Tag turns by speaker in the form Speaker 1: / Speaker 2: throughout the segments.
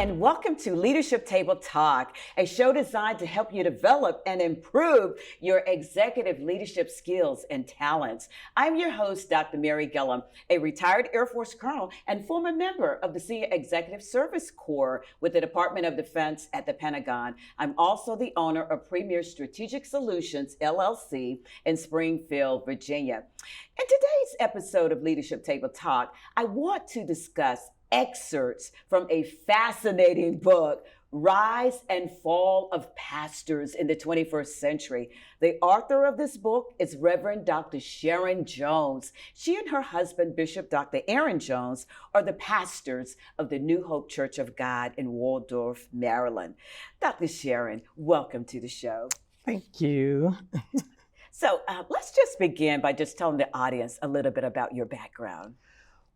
Speaker 1: and welcome to Leadership Table Talk, a show designed to help you develop and improve your executive leadership skills and talents. I'm your host, Dr. Mary Gillam, a retired Air Force colonel and former member of the Senior Executive Service Corps with the Department of Defense at the Pentagon. I'm also the owner of Premier Strategic Solutions, LLC, in Springfield, Virginia. In today's episode of Leadership Table Talk, I want to discuss excerpts from a fascinating book, Rise and Fall of Pastors in the 21st Century. The author of this book is Reverend Dr. Sharon Jones. She and her husband, Bishop Dr. Aaron Jones, are the pastors of the New Hope Church of God in Waldorf, Maryland. Dr. Sharon, welcome to the show.
Speaker 2: Thank you.
Speaker 1: So let's just begin by just telling the audience a little bit about your background.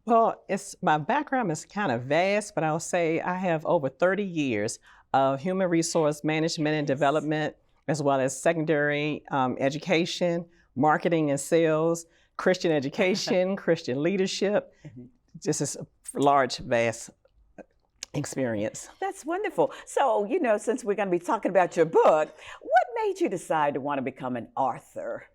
Speaker 2: Well, my background is kind of vast, but I'll say I have over 30 years of human resource management and development, as well as secondary education, marketing and sales, Christian education, Christian leadership. Just a large, vast experience.
Speaker 1: That's wonderful. So, since we're going to be talking about your book, what made you decide to want to become an author?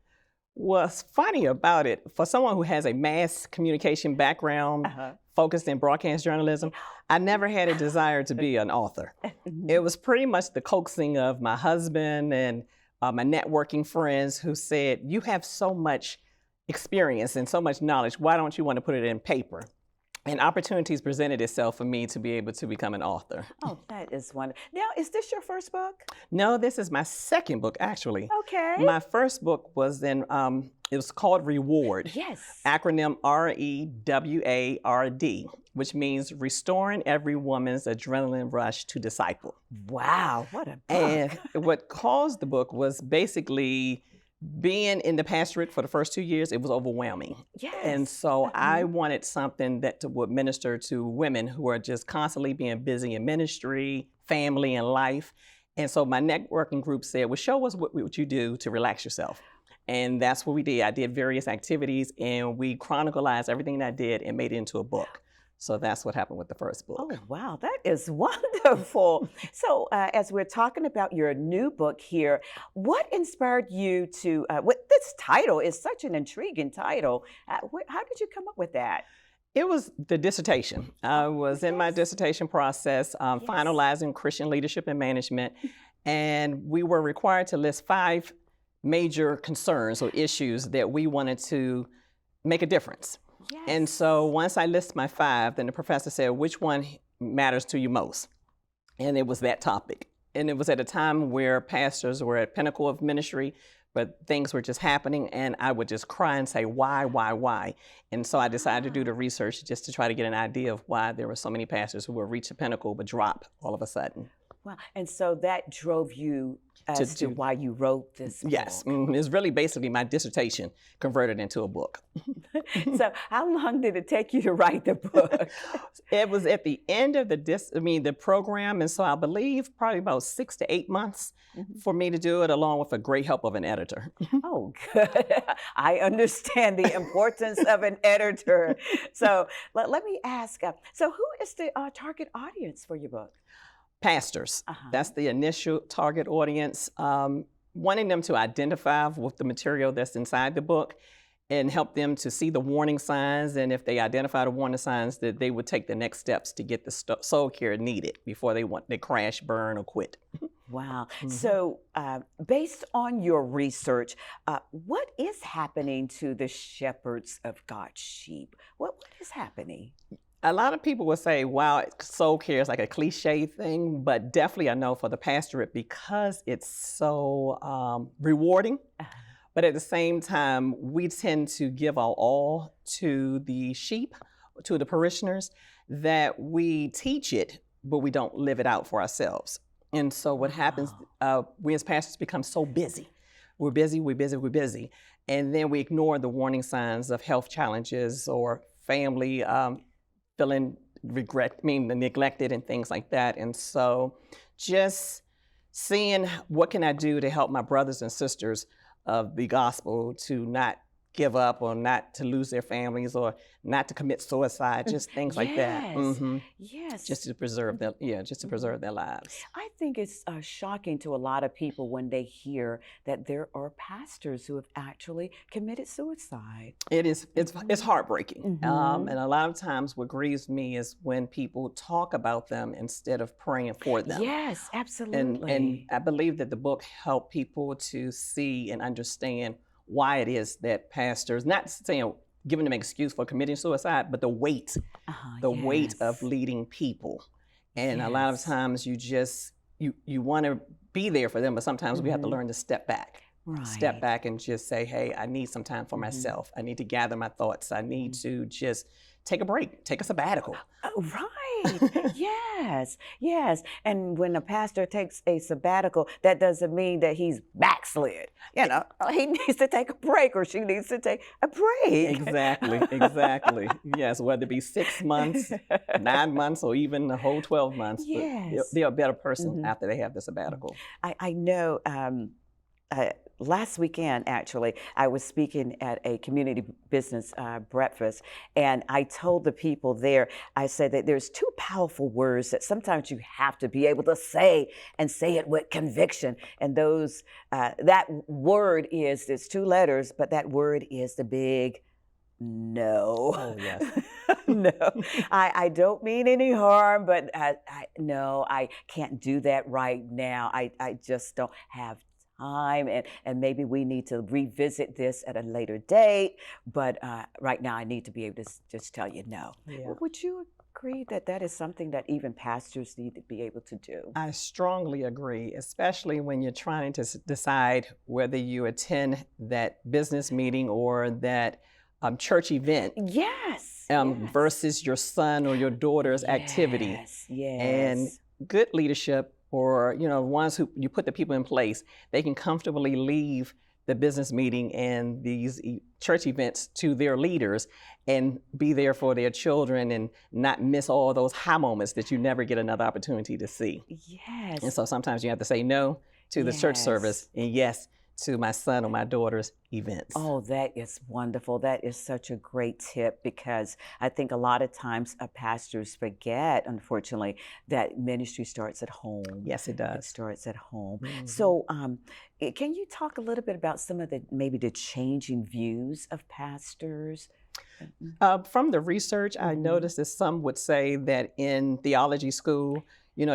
Speaker 2: What's funny about it, for someone who has a mass communication background focused in broadcast journalism, I never had a desire to be an author. It was pretty much the coaxing of my husband and my networking friends who said, you have so much experience and so much knowledge, why don't you want to put it in paper? And opportunities presented itself for me to be able to become an author.
Speaker 1: Oh, that is wonderful. Now, is this your first book?
Speaker 2: No, this is my second book, actually.
Speaker 1: Okay.
Speaker 2: My first book was it was called Reward.
Speaker 1: Yes.
Speaker 2: Acronym REWARD, which means Restoring Every Woman's Adrenaline Rush to Disciple.
Speaker 1: Wow, what a book.
Speaker 2: And what caused the book was basically being in the pastorate for the first 2 years, it was overwhelming.
Speaker 1: Yes.
Speaker 2: And so I wanted something that would minister to women who are just constantly being busy in ministry, family, and life. And so my networking group said, well, show us what you do to relax yourself. And that's what we did. I did various activities, and we chronicalized everything that I did and made it into a book. So that's what happened with the first book.
Speaker 1: Oh, wow, that is wonderful. So as we're talking about your new book here, what inspired you to, this title is such an intriguing title. How did you come up with that?
Speaker 2: It was the dissertation. I was in my dissertation process, finalizing Christian leadership and management, and we were required to list 5 major concerns or issues that we wanted to make a difference.
Speaker 1: Yes.
Speaker 2: And so once I list my 5, then the professor said, which one matters to you most? And it was that topic. And it was at a time where pastors were at pinnacle of ministry, but things were just happening, and I would just cry and say, why? And so I decided to do the research just to try to get an idea of why there were so many pastors who would reach the pinnacle but drop all of a sudden.
Speaker 1: Wow. And so that drove you as to why you wrote this book.
Speaker 2: Yes. It's really basically my dissertation converted into a book.
Speaker 1: So how long did it take you to write the book?
Speaker 2: It was at the end of the program, and so I believe probably about 6 to 8 months for me to do it, along with a great help of an editor.
Speaker 1: Oh, good. I understand the importance of an editor. So let me ask, so who is the target audience for your book?
Speaker 2: Pastors. That's the initial target audience, wanting them to identify with the material that's inside the book and help them to see the warning signs. And if they identify the warning signs, that they would take the next steps to get the soul care needed before they crash, burn, or quit.
Speaker 1: Wow. So based on your research, what is happening to the shepherds of God's sheep? What is happening?
Speaker 2: A lot of people will say, wow, soul care is like a cliche thing, but definitely I know for the pastorate, because it's so rewarding, but at the same time, we tend to give our all to the sheep, to the parishioners, that we teach it, but we don't live it out for ourselves. And so what happens, we as pastors become so busy. We're busy, and then we ignore the warning signs of health challenges or family feeling neglected and things like that. And so just seeing what can I do to help my brothers and sisters of the gospel to not give up or not to lose their families or not to commit suicide, just things like that.
Speaker 1: Yes.
Speaker 2: Just to preserve their, just to preserve their lives.
Speaker 1: I think it's shocking to a lot of people when they hear that there are pastors who have actually committed suicide.
Speaker 2: It's heartbreaking. And a lot of times what grieves me is when people talk about them instead of praying for them.
Speaker 1: Yes, absolutely.
Speaker 2: And I believe that the book helped people to see and understand why it is that pastors, not saying giving them an excuse for committing suicide, but the weight of leading people. And a lot of times you want to be there for them, but sometimes we have to learn to step back.
Speaker 1: Right.
Speaker 2: Step back and just say, hey, I need some time for myself. I need to gather my thoughts. I need to just take a break, take a sabbatical.
Speaker 1: Right. Yes. And when a pastor takes a sabbatical, that doesn't mean that he's backslid. You know, he needs to take a break or she needs to take a break.
Speaker 2: Exactly. Yes, whether it be 6 months, 9 months, or even the whole 12 months.
Speaker 1: Yes.
Speaker 2: They're a better person after they have the sabbatical.
Speaker 1: I know. Last weekend, actually, I was speaking at a community business breakfast, and I told the people there, I said that there's two powerful words that sometimes you have to be able to say and say it with conviction. And those, that word is, there's 2 letters, but that word is the big no.
Speaker 2: Oh, yes.
Speaker 1: No, I don't mean any harm, but no, I can't do that right now. I just don't have time, and maybe we need to revisit this at a later date, but right now I need to be able to just tell you no.
Speaker 2: Yeah.
Speaker 1: Would you agree that that is something that even pastors need to be able to do?
Speaker 2: I strongly agree, especially when you're trying to decide whether you attend that business meeting or that church event.
Speaker 1: Yes.
Speaker 2: Versus your son or your daughter's activity.
Speaker 1: Yes.
Speaker 2: And good leadership, or ones who you put the people in place, they can comfortably leave the business meeting and these church events to their leaders and be there for their children and not miss all those high moments that you never get another opportunity to see.
Speaker 1: Yes.
Speaker 2: And so sometimes you have to say no to the church service and yes to my son or my daughter's events.
Speaker 1: Oh, that is wonderful. That is such a great tip, because I think a lot of times pastors forget, unfortunately, that ministry starts at home.
Speaker 2: Yes, it does.
Speaker 1: It starts at home. So can you talk a little bit about some of the changing views of pastors?
Speaker 2: From the research, I noticed that some would say that in theology school, you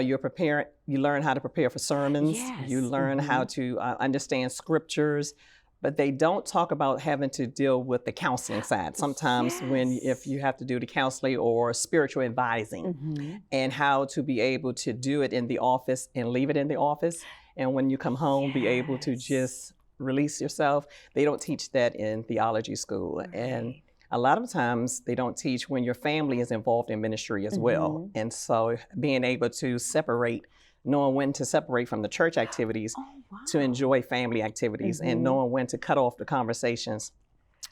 Speaker 2: learn how to prepare for sermons.
Speaker 1: Yes.
Speaker 2: You learn how to understand scriptures, but they don't talk about having to deal with the counseling side. Sometimes if you have to do the counseling or spiritual advising, and how to be able to do it in the office and leave it in the office. And when you come home, be able to just release yourself. They don't teach that in theology school.
Speaker 1: Right.
Speaker 2: And a lot of times they don't teach when your family is involved in ministry as well. And so being able to separate, knowing when to separate from the church activities to enjoy family activities, and knowing when to cut off the conversations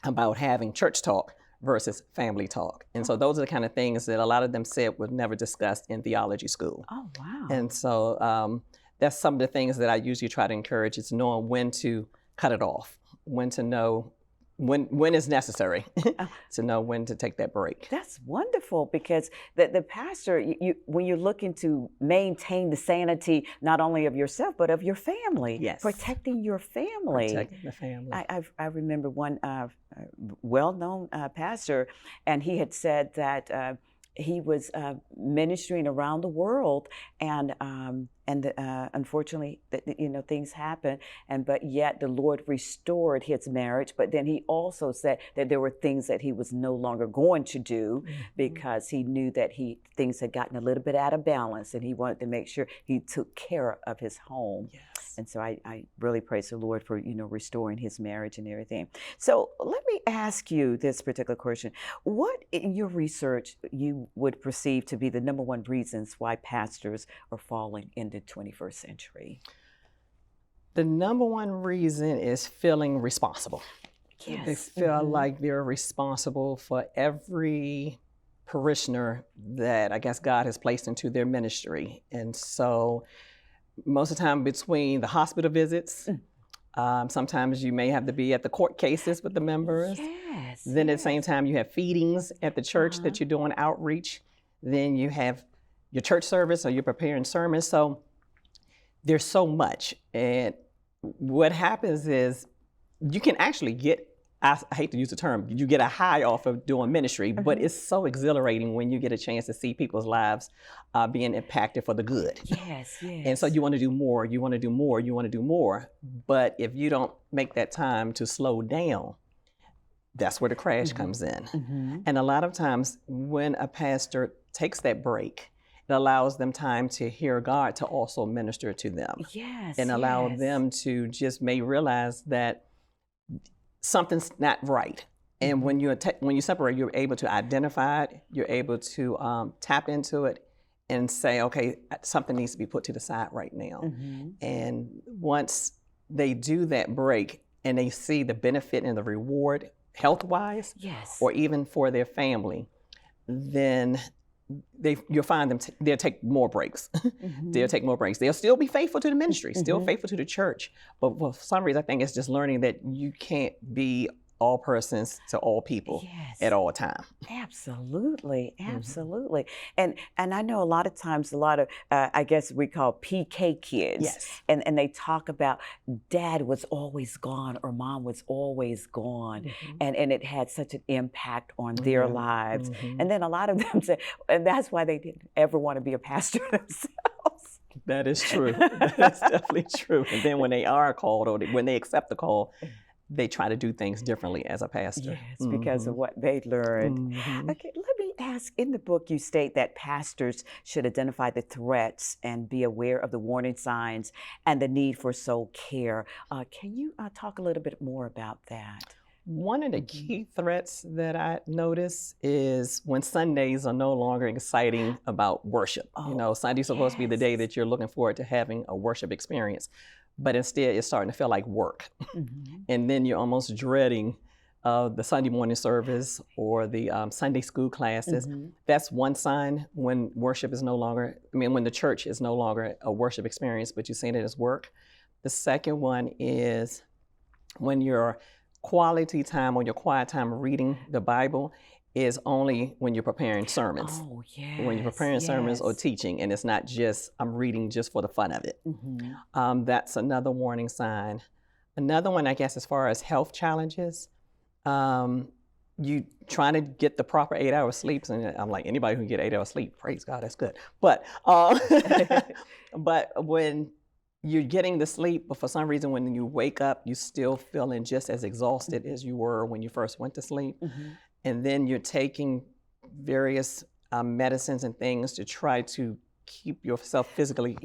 Speaker 2: about having church talk versus family talk. And so those are the kind of things that a lot of them said were never discussed in theology school.
Speaker 1: Oh, wow.
Speaker 2: And so that's some of the things that I usually try to encourage, is knowing when to cut it off, when to know when is necessary to know when to take that break.
Speaker 1: That's wonderful, because the pastor, when you're looking to maintain the sanity not only of yourself but of your family, protecting your family.
Speaker 2: Protecting the family.
Speaker 1: I remember one well-known pastor, and he had said that he was ministering around the world, and unfortunately, things happen, but yet the Lord restored his marriage. But then he also said that there were things that he was no longer going to do, because he knew that things had gotten a little bit out of balance, and he wanted to make sure he took care of his home. Yes. And so I really praise the Lord for restoring his marriage and everything. So let me ask you this particular question: what in your research you would perceive to be the number one reasons why pastors are falling in the 21st century?
Speaker 2: The number one reason is feeling responsible.
Speaker 1: Yes.
Speaker 2: They feel like they're responsible for every parishioner that I guess God has placed into their ministry. And so most of the time, between the hospital visits, Sometimes you may have to be at the court cases with the members.
Speaker 1: Yes.
Speaker 2: Then at the same time, you have feedings at the church that you're doing outreach. Then you have your church service or you're preparing sermons. So there's so much. And what happens is you can actually get, I hate to use the term, you get a high off of doing ministry, but it's so exhilarating when you get a chance to see people's lives being impacted for the good.
Speaker 1: Yes, yes.
Speaker 2: And so you want to do more, you want to do more, you want to do more. But if you don't make that time to slow down, that's where the crash comes in. And a lot of times when a pastor takes that break, it allows them time to hear God to also minister to them.
Speaker 1: Yes.
Speaker 2: And allow them to just may realize that something's not right. And when you separate, you're able to identify it, you're able to tap into it and say, okay, something needs to be put to the side right now. And once they do that break and they see the benefit and the reward health-wise, or even for their family, then you'll find them, they'll take more breaks. They'll take more breaks. They'll still be faithful to the ministry, still faithful to the church. But for some reason, I think it's just learning that you can't be all persons to all people at all time.
Speaker 1: Absolutely, absolutely. And I know a lot of times, a lot of, I guess we call PK kids. And they talk about dad was always gone or mom was always gone. And it had such an impact on their lives. And then a lot of them say, and that's why they didn't ever want to be a pastor themselves.
Speaker 2: That is true. That's definitely true. And then when they are called or when they accept the call, they try to do things differently as a pastor.
Speaker 1: Yes, because of what they learned. Okay, let me ask, in the book you state that pastors should identify the threats and be aware of the warning signs and the need for soul care. Can you talk a little bit more about that?
Speaker 2: One of the key threats that I notice is when Sundays are no longer exciting about worship. You know, Sunday's supposed to be the day that you're looking forward to having a worship experience. But instead, it's starting to feel like work. And then you're almost dreading the Sunday morning service or the Sunday school classes. That's one sign when worship is no longer, when the church is no longer a worship experience, but you're seeing it as work. The second one is when your quality time or your quiet time reading the Bible is only when you're preparing sermons. When you're preparing sermons or teaching, and it's not just, I'm reading just for the fun of it. That's another warning sign. Another one, I guess, as far as health challenges, you trying to get the proper 8 hours sleep, and I'm like, anybody who can get 8 hours sleep, praise God, that's good. But but when you're getting the sleep, but for some reason when you wake up, you're still feeling just as exhausted as you were when you first went to sleep. And then you're taking various medicines and things to try to keep yourself physically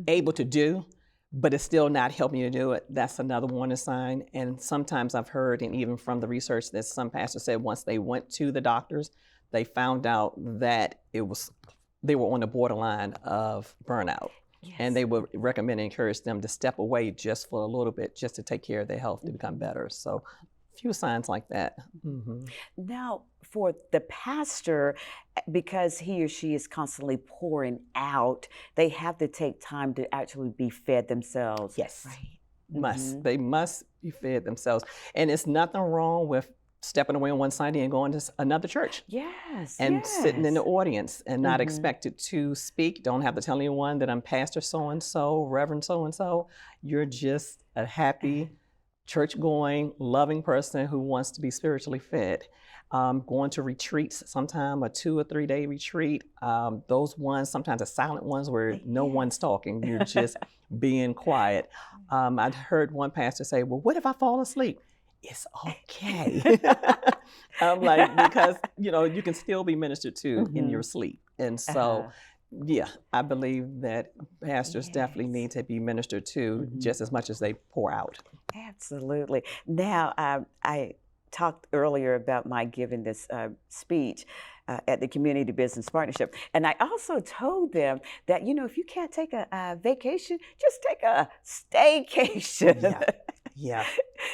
Speaker 2: able to do, but it's still not helping you do it. That's another warning sign. And sometimes I've heard, and even from the research, that some pastors said once they went to the doctors, they found out that they were on the borderline of burnout. And they would recommend and encourage them to step away just for a little bit, just to take care of their health to become better. So few signs like that.
Speaker 1: Now, for the pastor, because he or she is constantly pouring out, they have to take time to actually be fed themselves.
Speaker 2: Right. They must be fed themselves. And it's nothing wrong with stepping away on one Sunday and going to another church. And sitting in the audience and not expected to speak. Don't have to tell anyone that I'm Pastor so-and-so, Reverend so-and-so. You're just a happy, church-going, loving person who wants to be spiritually fed. Going to retreats sometime, a 2 or 3 day retreat. Those ones, sometimes the silent ones where no one's talking, you're just being quiet. I'd heard one pastor say, well, what if I fall asleep? It's okay. I'm like, because, you can still be ministered to in your sleep. And so, I believe that pastors definitely need to be ministered to just as much as they pour out.
Speaker 1: Absolutely. Now, I talked earlier about my giving this speech at the Community Business Partnership. And I also told them that, if you can't take a vacation, just take a staycation.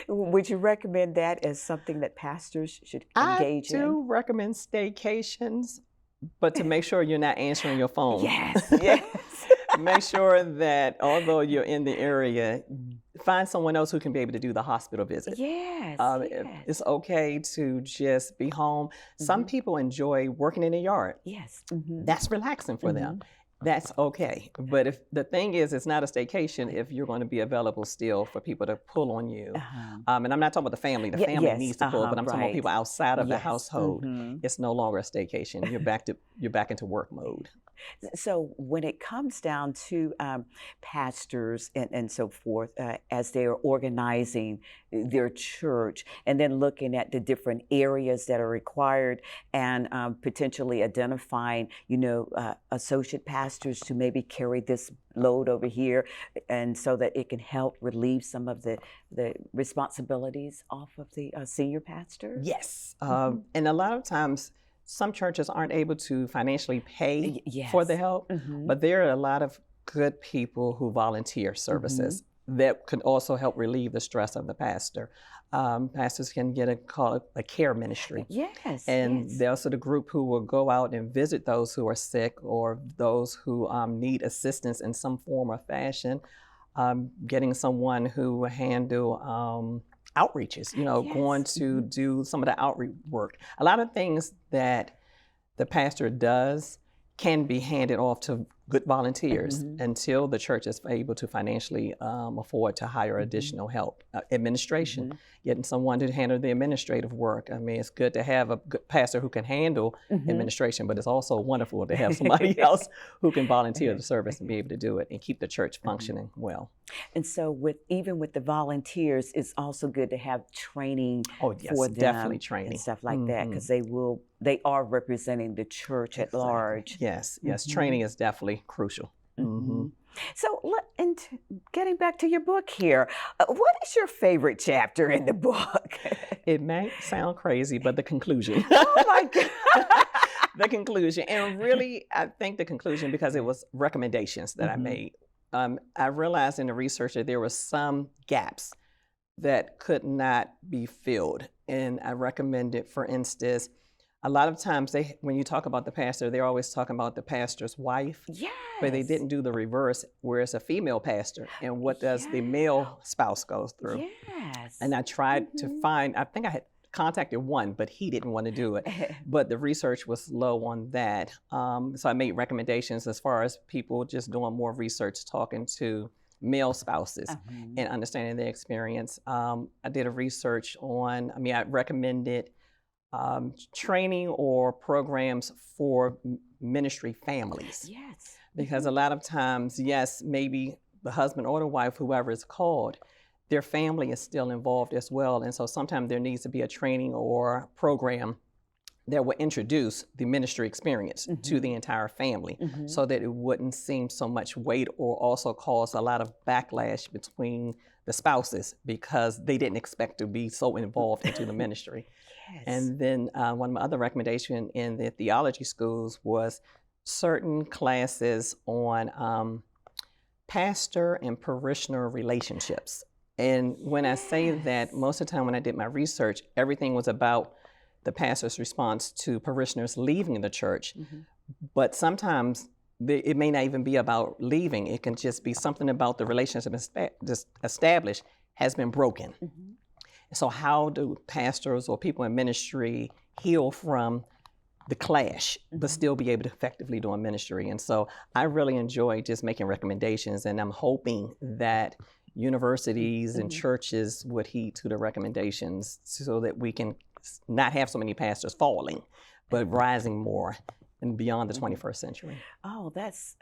Speaker 1: Would you recommend that as something that pastors should engage in?
Speaker 2: I do recommend staycations, but to make sure you're not answering your phone. make sure that although you're in the area, find someone else who can be able to do the hospital visit.
Speaker 1: Yes,
Speaker 2: It's okay to just be home. Some people enjoy working in the yard.
Speaker 1: Yes.
Speaker 2: That's relaxing for them. That's okay. But if the thing is, it's not a staycation if you're going to be available still for people to pull on you. And I'm not talking about the family. The family needs to pull, but I'm talking about people outside of the household. It's no longer a staycation. You're back into work mode.
Speaker 1: So when it comes down to pastors and so forth, as they're organizing their church and then looking at the different areas that are required and potentially identifying, associate pastors to maybe carry this load over here, and so that it can help relieve some of the responsibilities off of the senior pastor?
Speaker 2: Yes. And a lot of times, some churches aren't able to financially pay for the help, but there are a lot of good people who volunteer services that can also help relieve the stress of the pastor. Pastors can get a care ministry.
Speaker 1: Yes.
Speaker 2: And there's also the group who will go out and visit those who are sick or those who need assistance in some form or fashion. Getting someone who will handle outreaches, going to do some of the outreach work. A lot of things that the pastor does can be handed off to good volunteers until the church is able to financially afford to hire additional help. Administration, getting someone to handle the administrative work. I mean, it's good to have a good pastor who can handle administration, but it's also wonderful to have somebody else who can volunteer the service and be able to do it and keep the church functioning well.
Speaker 1: And so even with the volunteers, it's also good to have training for them.
Speaker 2: Definitely training.
Speaker 1: And stuff like that, because they are representing the church at large.
Speaker 2: Yes, training is definitely crucial.
Speaker 1: So, getting back to your book here, what is your favorite chapter in the book?
Speaker 2: It may sound crazy, but the conclusion.
Speaker 1: Oh my God.
Speaker 2: The conclusion. And really, I think the conclusion, because it was recommendations that I made. I realized in the research that there were some gaps that could not be filled. And I recommended, for instance, a lot of times when you talk about the pastor, they're always talking about the pastor's wife.
Speaker 1: Yes.
Speaker 2: But they didn't do the reverse, where it's a female pastor. And what does the male spouse go through?
Speaker 1: Yes.
Speaker 2: And I tried to find, I think I had contacted one, but he didn't want to do it. But the research was low on that. So I made recommendations as far as people just doing more research, talking to male spouses and understanding their experience. I did a research on, I recommended training or programs for ministry families.
Speaker 1: Yes.
Speaker 2: Because a lot of times, yes, maybe the husband or the wife, whoever is called, their family is still involved as well. And so sometimes there needs to be a training or program that will introduce the ministry experience to the entire family so that it wouldn't seem so much weight or also cause a lot of backlash between the spouses because they didn't expect to be so involved into the ministry.
Speaker 1: Yes.
Speaker 2: And then one of my other recommendations in the theology schools was certain classes on pastor and parishioner relationships. And when I say that, most of the time when I did my research, everything was about the pastor's response to parishioners leaving the church. But sometimes it may not even be about leaving. It can just be something about the relationship established has been broken. So how do pastors or people in ministry heal from the clash, but still be able to effectively do a ministry? And so I really enjoy just making recommendations, and I'm hoping that universities and churches would heed to the recommendations so that we can not have so many pastors falling, but rising more and beyond the 21st century.
Speaker 1: Oh, that's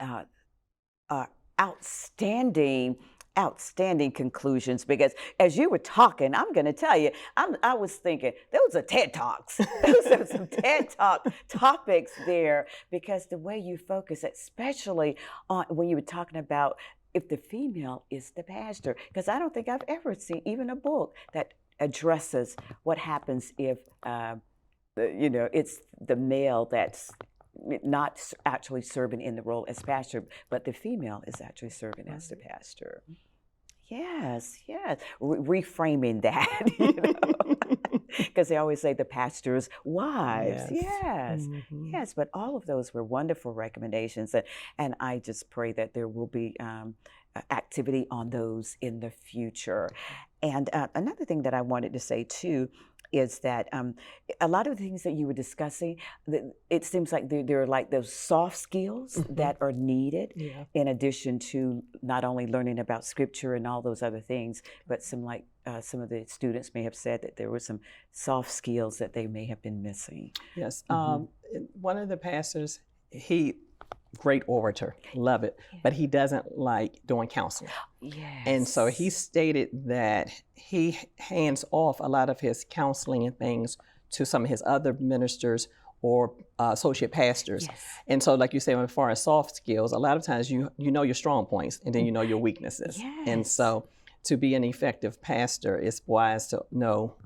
Speaker 1: outstanding conclusions, because as you were talking, I'm going to tell you, I was thinking those are TED Talks. Those are some TED Talk topics there, because the way you focus, especially on when you were talking about if the female is the pastor, because I don't think I've ever seen even a book that addresses what happens if it's the male that's not actually serving in the role as pastor, but the female is actually serving as the pastor. Yes, reframing that. Because they always say the pastor's wives.
Speaker 2: Yes.
Speaker 1: Yes. Yes, but all of those were wonderful recommendations. And I just pray that there will be activity on those in the future. And another thing that I wanted to say too is that a lot of the things that you were discussing, it seems like there are like those soft skills that are needed in addition to not only learning about scripture and all those other things, but some of the students may have said that there were some soft skills that they may have been missing.
Speaker 2: Yes. One of the pastors, great orator, love it, but he doesn't like doing counseling.
Speaker 1: Yes.
Speaker 2: And so he stated that he hands off a lot of his counseling and things to some of his other ministers or associate pastors.
Speaker 1: Yes.
Speaker 2: And so, like you say, as far as soft skills, a lot of times you know your strong points and then you know your weaknesses.
Speaker 1: Yes.
Speaker 2: And so to be an effective pastor, it's wise to know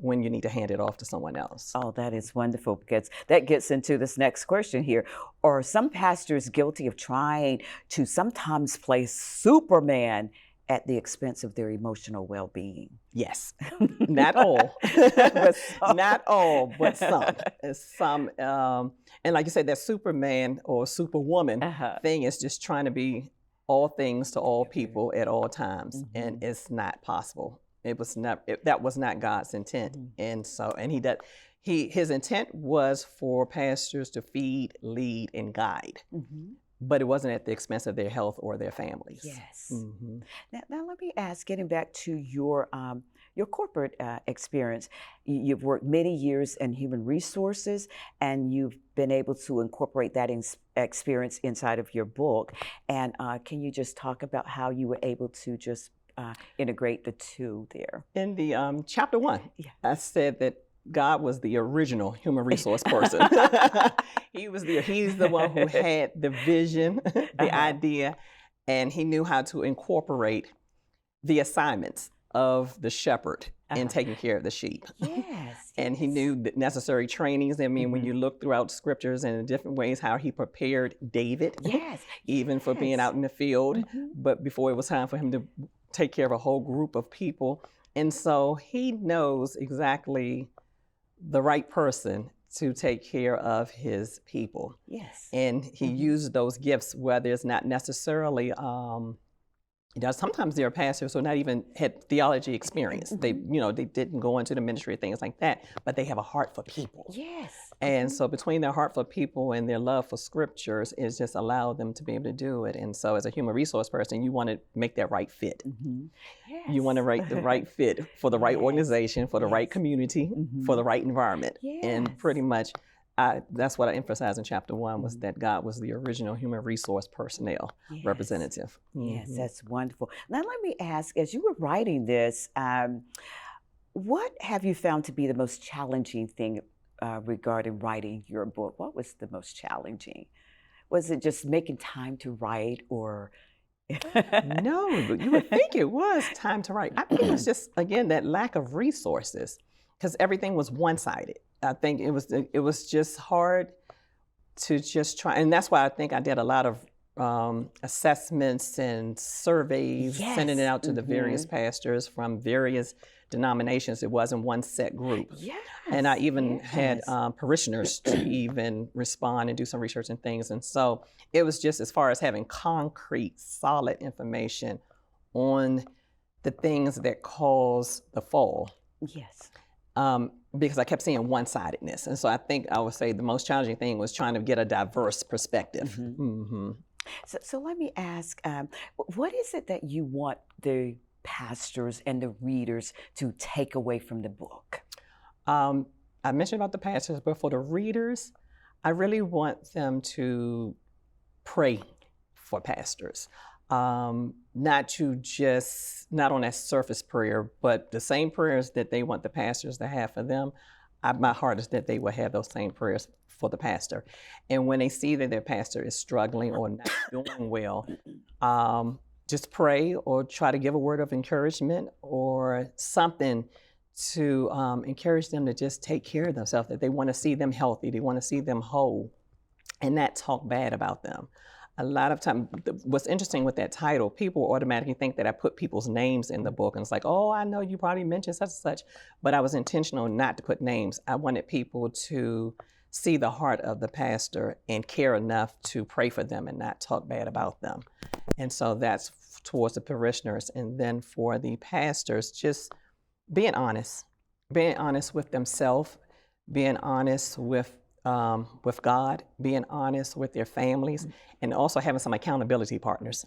Speaker 2: when you need to hand it off to someone else.
Speaker 1: Oh, that is wonderful, because that gets into this next question here. Are some pastors guilty of trying to sometimes play Superman at the expense of their emotional well-being?
Speaker 2: Yes, not all, but not all, but some. Some, and like you said, that Superman or Superwoman thing is just trying to be all things to all people at all times, and it's not possible. That was not God's intent. And so, his intent was for pastors to feed, lead, and guide, but it wasn't at the expense of their health or their families.
Speaker 1: Yes. Now let me ask, getting back to your corporate experience, you've worked many years in human resources, and you've been able to incorporate that experience inside of your book. And can you just talk about how you were able to just integrate the two there?
Speaker 2: In the chapter 1, I said that God was the original human resource person. He's the one who had the vision, the idea, and he knew how to incorporate the assignments of the shepherd in taking care of the sheep.
Speaker 1: Yes.
Speaker 2: And he knew the necessary trainings. I mean, when you look throughout scriptures and in different ways, how he prepared David, even for being out in the field, but before it was time for him to take care of a whole group of people. And so he knows exactly the right person to take care of his people.
Speaker 1: Yes.
Speaker 2: And he used those gifts, whether it's not necessarily, sometimes there are pastors who not even had theology experience. They didn't go into the ministry, things like that, but they have a heart for people.
Speaker 1: Yes.
Speaker 2: And so between their heart for people and their love for scriptures, it's just allowed them to be able to do it. And so as a human resource person, you want to make that right fit.
Speaker 1: Yes.
Speaker 2: You want to make the right fit for the right organization, for the right community, for the right environment. And pretty much that's what I emphasized in chapter 1, was that God was the original human resource personnel representative.
Speaker 1: Yes, that's wonderful. Now let me ask, as you were writing this, what have you found to be the most challenging thing regarding writing your book? What was the most challenging? Was it just making time to write, or?
Speaker 2: No, but you would think it was time to write. I think it was just, again, that lack of resources, because everything was one-sided. I think it was just hard to just try, and that's why I think I did a lot of assessments and surveys, sending it out to the various pastors from various denominations. It wasn't one set group. And I even had parishioners to even respond and do some research and things. And so it was just, as far as having concrete, solid information on the things that cause the fall.
Speaker 1: Yes.
Speaker 2: Because I kept seeing one-sidedness. And so I think I would say the most challenging thing was trying to get a diverse perspective.
Speaker 1: So let me ask, what is it that you want the pastors and the readers to take away from the book?
Speaker 2: I mentioned about the pastors, but for the readers, I really want them to pray for pastors. Not on that surface prayer, but the same prayers that they want the pastors to have for them. My heart is that they will have those same prayers for the pastor. And when they see that their pastor is struggling or not doing well, just pray or try to give a word of encouragement or something to encourage them to just take care of themselves, that they want to see them healthy, they want to see them whole, and not talk bad about them. A lot of time, what's interesting with that title, people automatically think that I put people's names in the book, and it's like, oh, I know you probably mentioned such and such, but I was intentional not to put names. I wanted people to see the heart of the pastor and care enough to pray for them and not talk bad about them. And so that's towards the parishioners. And then for the pastors, just being honest with themselves, being honest with God, being honest with their families, and also having some accountability partners,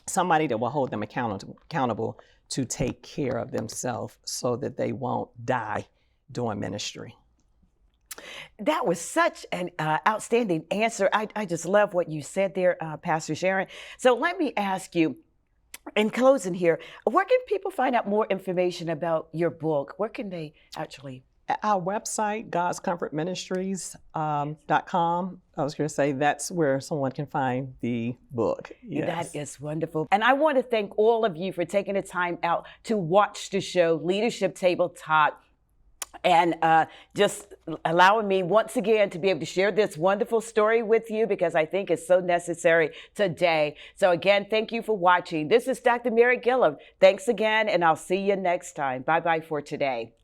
Speaker 2: somebody that will hold them accountable to take care of themselves so that they won't die doing ministry.
Speaker 1: That was such an outstanding answer. I just love what you said there, Pastor Sharon. So let me ask you, in closing here, where can people find out more information about your book? Where can they actually?
Speaker 2: Our website, godscomfortministries.com. I was going to say that's where someone can find the book. Yes.
Speaker 1: That is wonderful. And I want to thank all of you for taking the time out to watch the show, Leadership Table Talk, and just allowing me once again to be able to share this wonderful story with you, because I think it's so necessary today. So again, thank you for watching. This is Dr. Mary Gillam. Thanks again, and I'll see you next time. Bye-bye for today.